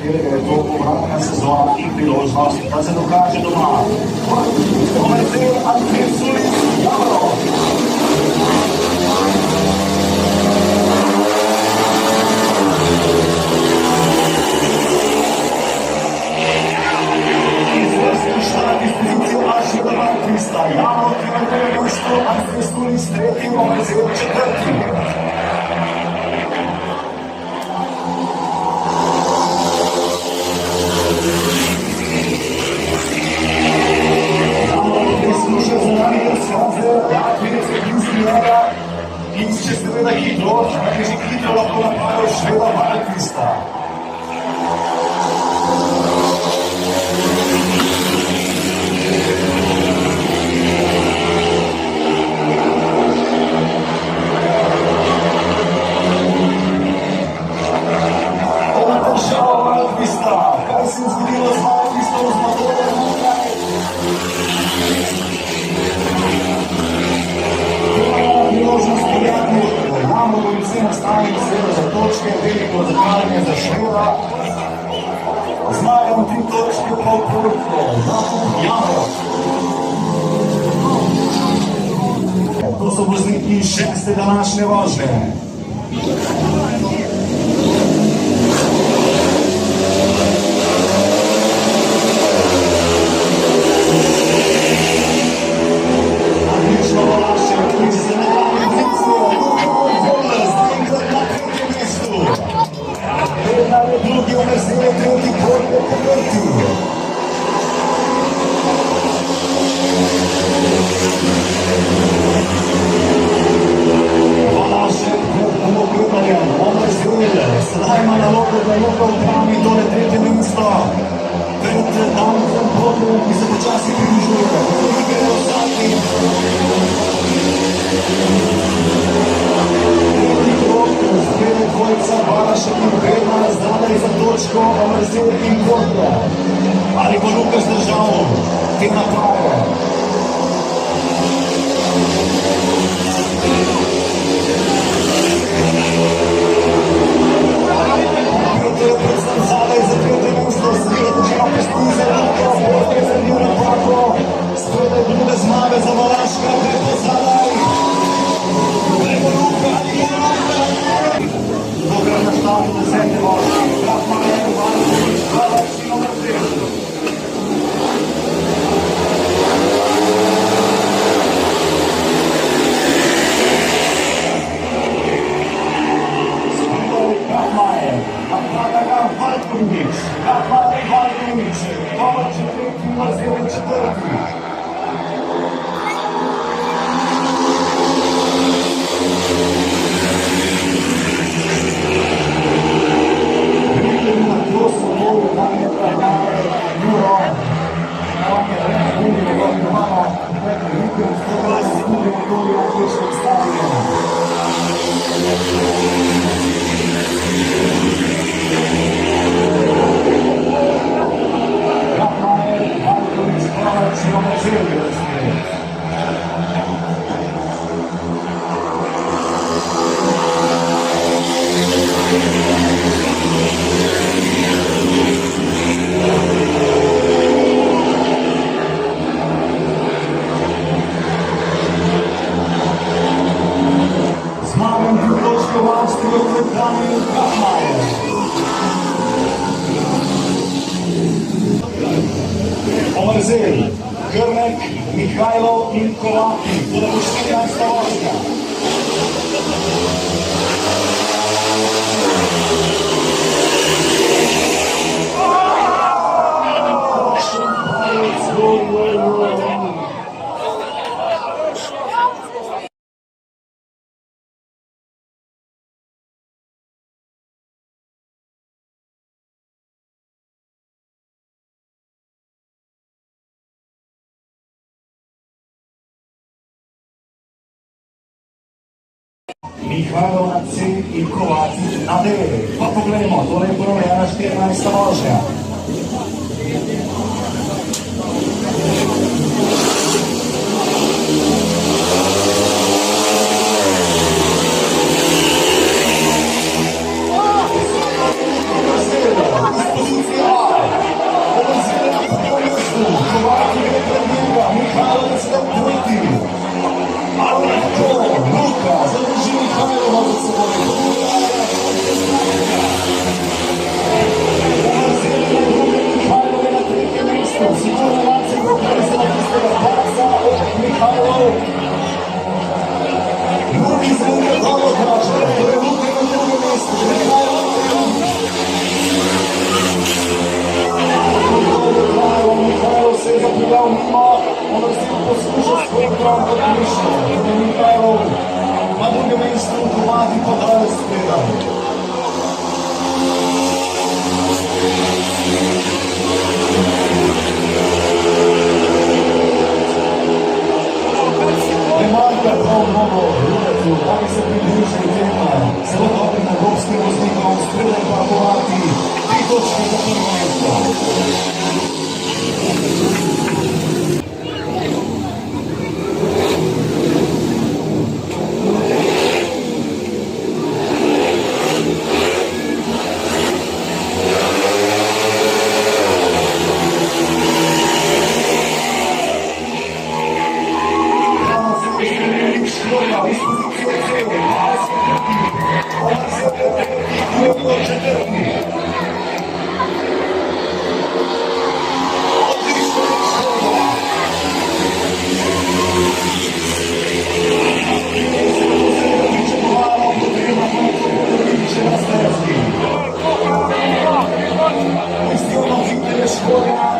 katerega je to povratna sezona in priložnost, da se dokaže doma. Komerzel Andrej Sulic, Javro. Izvrsten štart iz pozicije Ašida Martista, Javro, ki na drugem mestu, Andrej Sulic, tretji, Komerzel četrti. Išče seveda hitro, ker že hitro lahko napadajo Šveda Martista. Ona država Martista, kaj se je zgodilo z Martistom, z motorjem naprej? Priložnost prijatni, imamo policije nastavljeni seveda za točke, veliko zakladanje za Šveda. Zmagamo 3 točke, pol protko, Javro. To so vozniki 6. današnje vožnje. Drugi Komerzel, tretji Korpe, četrti. Valašek pred Komerzelom, Komerzel, sedaj ima nalogo, da lahko upravi tole tretje mesto. Pred Dancem Podlom, ki se počasi približuje. Drugi grejo zadnji. Tretji krog, zglede dvojca, Valašek in Brema, zdaj za točko, Komerzel in Korpe. Ali bo Luka zdržal te napade? Petr je predvsem zadaj za tretje mesto, zgled že napesti za Luka, Petr je zadnjo napako, spredaj druge zmage za Valaška, Petr zadaj. Gremo Luka, ali je Luka? Dokrat na štartu 10. vožnje, Graf Marek, Valkovič, Valaš in Komerzel. Spredaj Graf Marek, napada ga Valkovič, Graf Marek, Valkovič, Kovač je tretji, Komerzel je četrti. Komerzel, Krnek, Mihajlov in Kovaki, to da bo 14. vožnja. Mihajlov na C in Kovacic na D. Pa pogledamo, torej je ponovljena 14. vožnja. Komerzel, Господня.